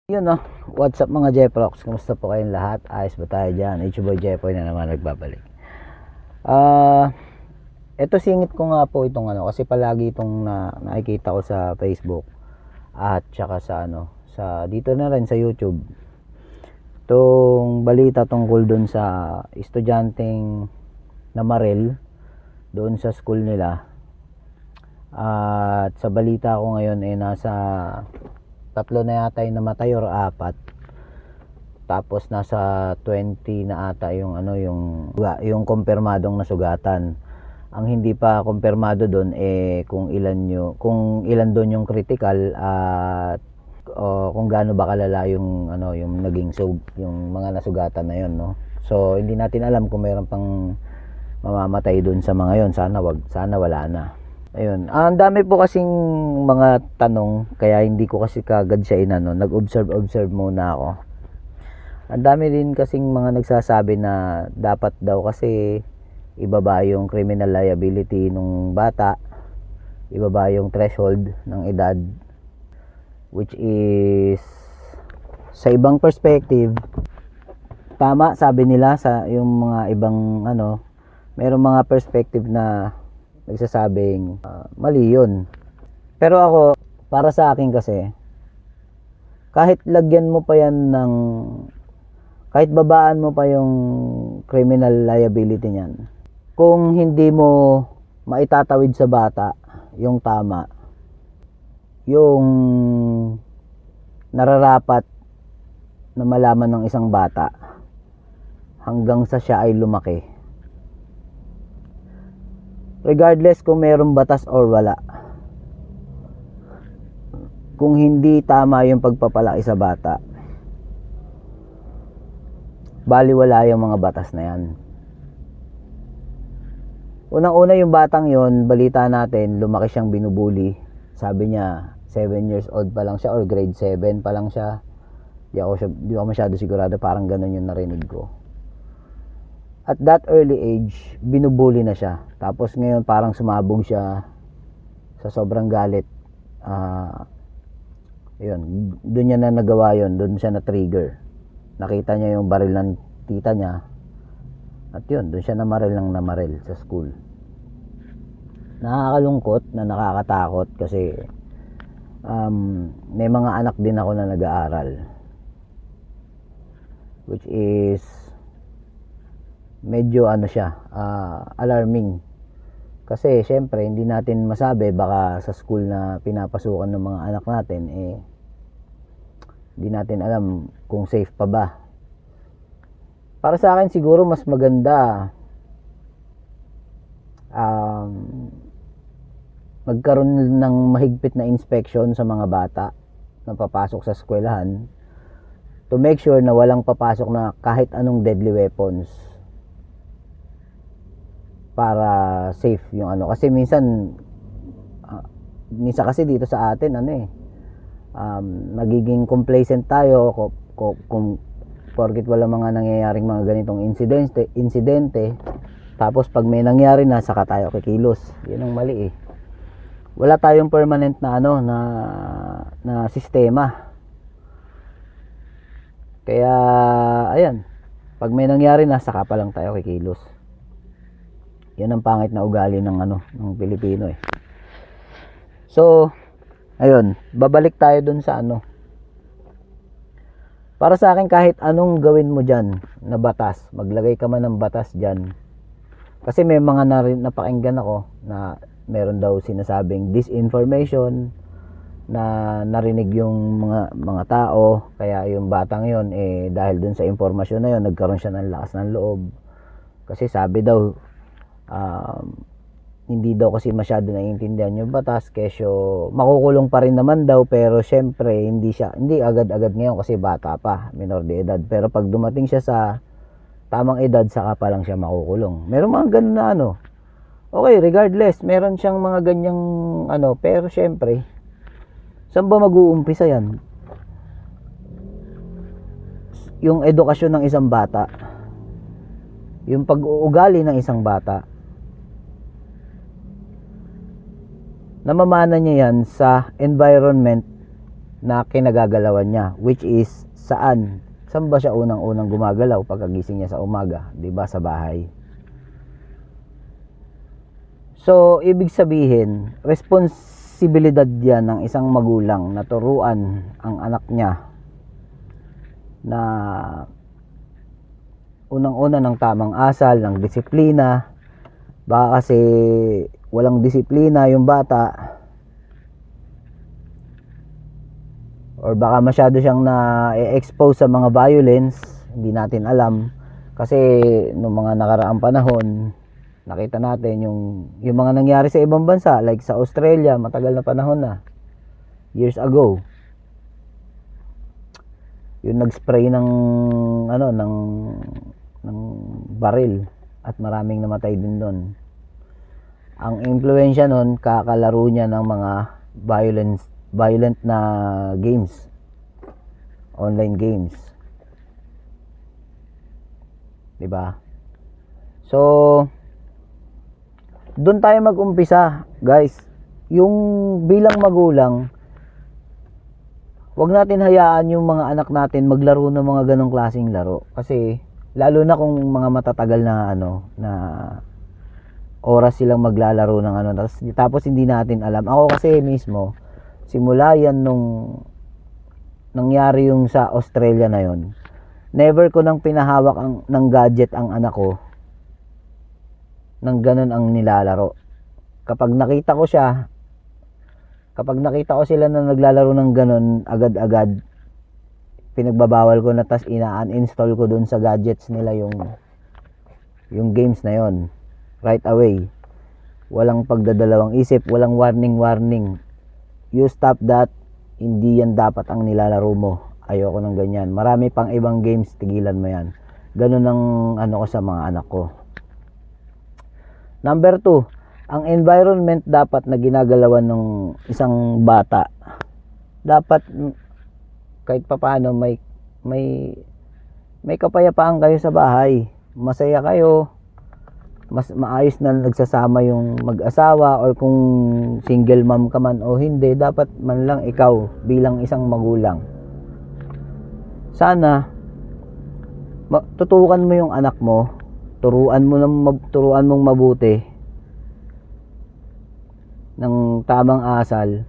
Yun no, what's up mga Jeprox? Kumusta po kayong lahat? Ayos ba tayo dyan? Boy Jepoy na naman nagbabalik. Ito singit ko nga po itong kasi palagi itong nakikita ko sa Facebook at saka sa sa dito na rin sa YouTube. Itong balita tungkol dun sa estudyanteng namaril doon sa school nila. At sa balita ko ngayon nasa 3 na yata yung namatay or 4. Tapos nasa 20 na ata yung yung kumpirmadong nasugatan. Ang hindi pa kumpirmado doon kung ilan doon yung critical at kung gaano ba kalala yung yung naging yung mga nasugatan na yon, no. So hindi natin alam kung mayroon pang mamamatay doon sa mga yon. Sana wala na. Ayun, ang dami po kasing mga tanong kaya hindi ko kasi kagad siya nag-observe muna ako. Ang dami din kasing mga nagsasabi na dapat daw kasi ibaba yung criminal liability nung bata, ibaba yung threshold ng edad, which is sa ibang perspective tama, sabi nila. Sa yung mga ibang mayroong mga perspective na nagsasabing mali yun. Pero ako, para sa akin kasi, kahit lagyan mo pa yan kahit babaan mo pa yung criminal liability niyan, kung hindi mo maitatawid sa bata yung tama, yung nararapat na malaman ng isang bata hanggang sa siya ay lumaki, regardless kung mayroong batas or wala, kung hindi tama yung pagpapalaki sa bata, baliwala yung mga batas na yan. Unang-una, yung batang yon, balita natin, lumaki siyang binubuli. Sabi niya 7 years old pa lang siya or grade 7 pa lang siya. Di ako masyado sigurado, parang ganun yung narinig ko. At that early age, binubuli na siya. Tapos ngayon parang sumabog siya sa sobrang galit. Yun, doon niya na nagawa yun, doon siya na trigger. Nakita niya yung baril ng tita niya. At yun, doon siya namaril sa school. Nakakalungkot na nakakatakot kasi may mga anak din ako na nag-aaral. Which is medyo alarming. Kasi syempre hindi natin masabi, baka sa school na pinapasukan ng mga anak natin hindi natin alam kung safe pa ba. Para sa akin siguro mas maganda magkaroon ng mahigpit na inspection sa mga bata na papasok sa eskwelahan, to make sure na walang papasok na kahit anong deadly weapons, para safe yung kasi minsan kasi dito sa atin nagiging complacent tayo kung porket wala mga nangyayaring mga ganitong insidente, tapos pag may nangyari na saka tayo kikilos. Yun ang mali Wala tayong permanent na na sistema. Kaya ayan, pag may nangyari na saka pa lang tayo kikilos. Yan ang pangit na ugali ng ng Pilipino So, ayun, babalik tayo dun sa Para sa akin, kahit anong gawin mo diyan na batas, maglagay ka man ng batas diyan. Kasi may mga napakinggan ako na meron daw sinasabing disinformation na narinig yung mga tao, kaya yung batang yon dahil dun sa impormasyon na yon nagkaroon siya ng lakas ng loob. Kasi sabi daw hindi daw kasi masyado naiintindihan yung batas, kesyo makukulong pa rin naman daw. Pero syempre hindi agad-agad ngayon kasi bata pa, minor de edad. Pero pag dumating siya sa tamang edad, saka pa lang siya makukulong. Meron mga ganun na okay, regardless, meron siyang mga ganyang pero syempre saan ba mag-uumpisa yan? Yung edukasyon ng isang bata, yung pag-uugali ng isang bata, namamana niya yan sa environment na kinagagalawan niya, which is saan ba siya unang-unang gumagalaw pagkagising niya sa umaga, 'di ba, sa bahay. So ibig sabihin, responsibilidad yan ng isang magulang na turuan ang anak niya na unang-una ng tamang asal, ng disiplina. Baka kasi walang disiplina yung bata, or baka masyado siyang na-expose sa mga violence, hindi natin alam. Kasi noong mga nakaraang panahon, nakita natin yung mga nangyari sa ibang bansa, like sa Australia, matagal na panahon na, years ago. Yung nag-spray ng baril at maraming namatay din doon. Ang impluwensya nun, kakalaro niya ng mga violent na games, online games, 'di ba? So doon tayo mag-umpisa, guys. Yung bilang magulang, wag natin hayaan yung mga anak natin maglaro ng mga ganong klaseng laro, kasi lalo na kung mga matatagal na na oras silang maglalaro ng tapos hindi natin alam. Ako kasi mismo, simula yan nung nangyari yung sa Australia na yon, never ko nang pinahawak ng gadget ang anak ko nang ganun ang nilalaro. Kapag nakita ko sila na naglalaro ng ganun, agad-agad pinagbabawal ko na, tas ina-uninstall ko dun sa gadgets nila yung games na yon right away. Walang pagdadalawang isip, walang warning. You stop that, hindi yan dapat ang nilalaro mo. Ayoko ng ganyan. Marami pang ibang games, tigilan mo yan. Ganun ang ko sa mga anak ko. Number 2, ang environment dapat na ginagalawan ng isang bata, dapat kahit papaano may kapayapaan kayo sa bahay, masaya kayo, mas maayos na nagsasama yung mag-asawa, or kung single mom ka man o hindi, dapat man lang ikaw bilang isang magulang, sana tutukan mo yung anak mo, turuan mong mabuti ng tamang asal,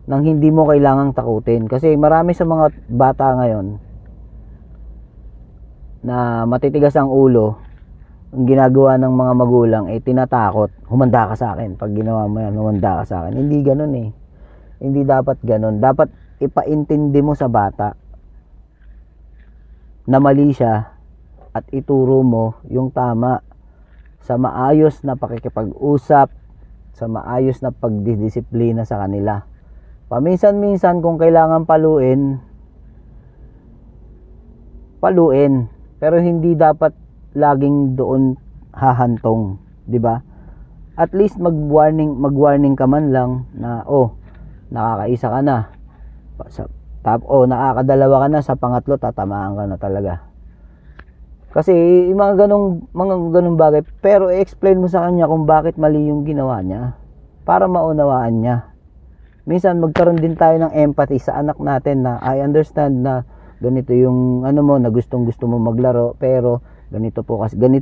nang hindi mo kailangang takutin. Kasi marami sa mga bata ngayon na matitigas ang ulo, ang ginagawa ng mga magulang tinatakot. Humanda ka sa akin, pag ginawa mo yan, humanda ka sa akin. Hindi ganun eh. Hindi dapat ganun. Dapat ipaintindi mo sa bata na mali siya at ituro mo yung tama sa maayos na pakikipag-usap, sa maayos na pagdidisiplina sa kanila. Paminsan-minsan kung kailangan paluin, pero hindi dapat laging doon hahantong, 'di ba? At least magwarning ka man lang na nakakaisa ka na. Nakakadalawa ka na, sa pangatlo tatamaan ka na talaga. Kasi yung mga ganung bagay, pero i-explain mo sa kanya kung bakit mali yung ginawa niya para maunawaan niya. Minsan magkaroon din tayo ng empathy sa anak natin na I understand na ganito yung na gustong-gusto mo maglaro, pero ganito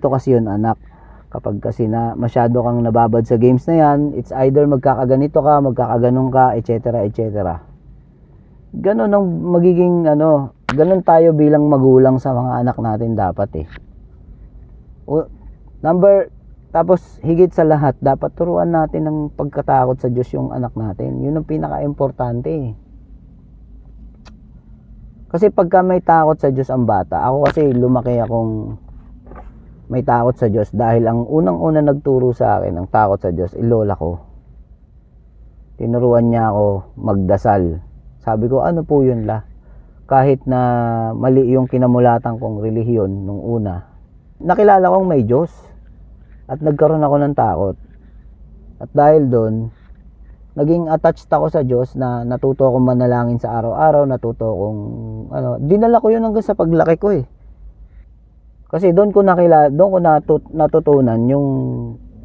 kasi yun, anak. Kapag kasi na masyado kang nababad sa games na yan, it's either magkakaganito ka, magkakaganong ka, etc. Ganon ang magiging ganon tayo bilang magulang sa mga anak natin dapat Tapos higit sa lahat, dapat turuan natin ng pagkatakot sa Diyos yung anak natin. Yun ang pinaka-importante. Kasi pagka may takot sa Diyos ang bata, ako kasi lumaki akong may takot sa Diyos dahil ang unang-una nagturo sa akin ng takot sa Diyos, lola ko. Tinuruan niya ako magdasal. Sabi ko, ano po yun la? Kahit na mali yung kinamulatan kong relihiyon nung una, nakilala kong may Diyos at nagkaroon ako ng takot. At dahil doon, naging attached ako sa Diyos, na natuto akong manalangin sa araw-araw, natuto akong dinala ko yun hanggang sa paglaki ko eh. Kasi doon ko natutunan yung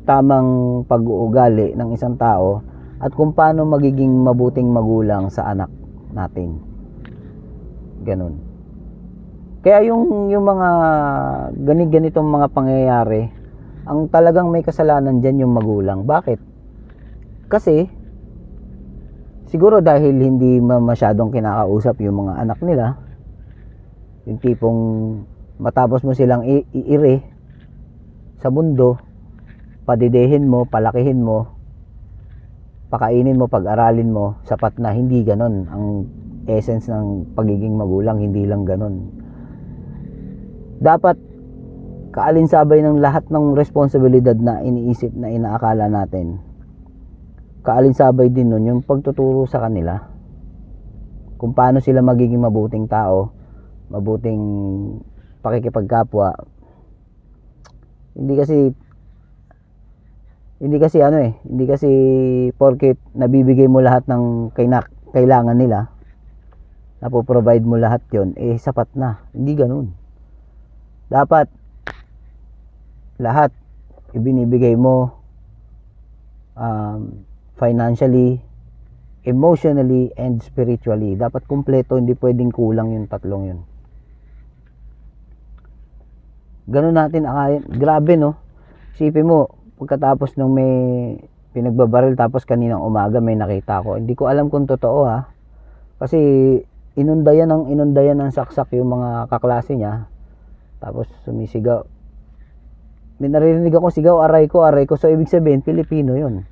tamang pag-uugali ng isang tao at kung paano magiging mabuting magulang sa anak natin. Ganun. Kaya yung mga ganitong mga pangyayari, ang talagang may kasalanan dyan yung magulang. Bakit? Kasi siguro dahil hindi masyadong kinakausap yung mga anak nila, yung tipong matapos mo silang iire sa mundo, padidehin mo, palakihin mo, pakainin mo, pag-aralin mo, sapat na. Hindi ganon ang essence ng pagiging magulang. Hindi lang ganon. Dapat kaalinsabay ng lahat ng responsibilidad na iniisip na inaakala natin, kaalinsabay din nun yung pagtuturo sa kanila kung paano sila magiging mabuting tao, mabuting pakikipagkapwa. Hindi kasi porket nabibigay mo lahat ng kailangan nila, napoprovide mo lahat yon, sapat na. Hindi ganun. Dapat lahat ibinibigay mo, financially, emotionally, and spiritually. Dapat kumpleto, hindi pwedeng kulang yung tatlong yun. Ganun natin akayin. Grabe, no? Isipin mo, pagkatapos nung may pinagbabaril, tapos kaninang umaga may nakita ko. Hindi ko alam kung totoo, ha? Kasi inundayan ng saksak yung mga kaklase niya. Tapos sumisigaw. May naririnig ako sigaw, aray ko. So ibig sabihin Pilipino yun.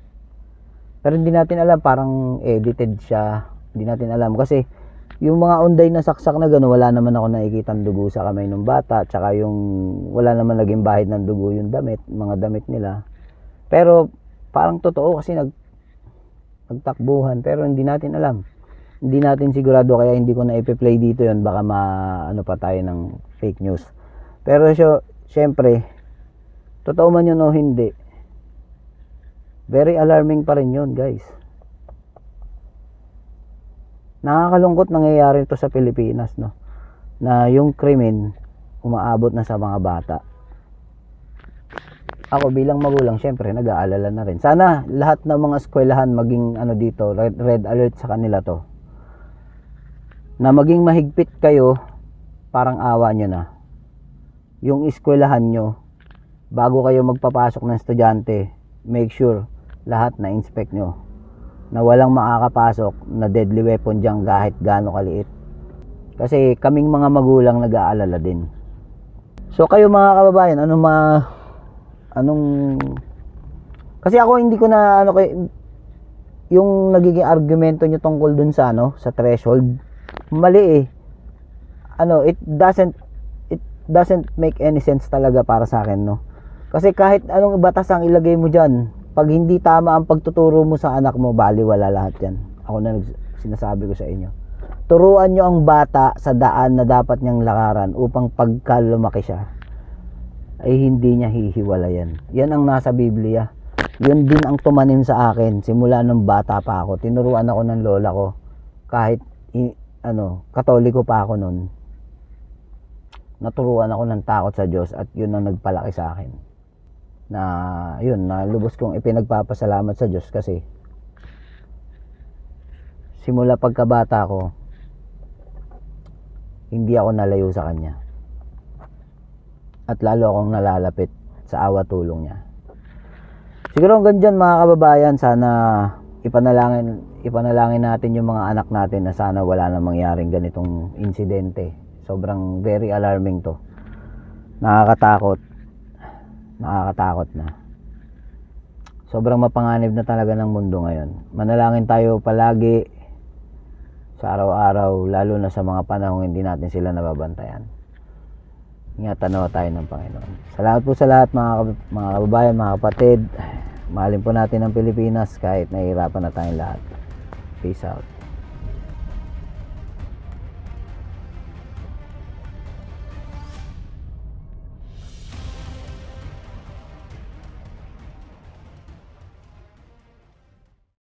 Pero hindi natin alam, parang edited siya. Hindi natin alam kasi yung mga unday na saksak na gano'n, wala naman ako nakikitang dugo sa kamay ng bata. Tsaka yung wala naman naging bahid ng dugo yung mga damit nila. Pero parang totoo kasi nagtakbuhan. Pero hindi natin alam. Hindi natin sigurado, kaya hindi ko na ipe-play dito yon. Baka ano pa tayo ng fake news. Pero syempre, totoo man yun o hindi, very alarming pa rin yun, guys. Nakakalungkot nangyayari ito sa Pilipinas, no? Na yung krimen umaabot na sa mga bata. Ako bilang magulang, syempre nag-aalala na rin. Sana lahat ng mga eskwelahan maging dito, red alert sa kanila to. Na maging mahigpit kayo, parang awa nyo na. Yung eskwelahan nyo, bago kayo magpapasok ng estudyante, make sure lahat na inspect nyo, na walang makakapasok na deadly weapon dyan kahit gaano kaliit. Kasi kaming mga magulang nag-aalala din. So kayo mga kababayan, kasi ako hindi ko na yung nagiging argumento nyo tungkol dun sa sa threshold, mali eh. It doesn't make any sense talaga para sa akin, no? Kasi kahit anong batas ang ilagay mo dyan, pag hindi tama ang pagtuturo mo sa anak mo, baliwala lahat yan. Ako na sinasabi ko sa inyo. Turuan nyo ang bata sa daan na dapat niyang lakaran upang pagka lumaki siya, ay hindi niya hihiwalayan. Yan ang nasa Biblia. Yun din ang tumanim sa akin simula nung bata pa ako. Tinuruan ako ng lola ko. Kahit Katoliko pa ako nun, naturuan ako ng takot sa Diyos, at yun ang nagpalaki sa akin. Na lubos kong ipinagpapasalamat sa Diyos kasi simula pagkabata ko, hindi ako nalayo sa Kanya. At lalo akong nalalapit sa awa tulong Niya. Siguro hanggang dyan mga kababayan, sana ipanalangin natin yung mga anak natin na sana wala na mangyaring ganitong insidente. Sobrang very alarming to. Nakakatakot na. Sobrang mapanganib na talaga ng mundo ngayon. Manalangin tayo palagi sa araw-araw, lalo na sa mga panahong hindi natin sila nababantayan. Ingatan nawa tayo ng Panginoon. Salamat po sa lahat mga kababayan, mga kapatid. Mahalin po natin ang Pilipinas kahit nahihirapan na tayong lahat. Peace out.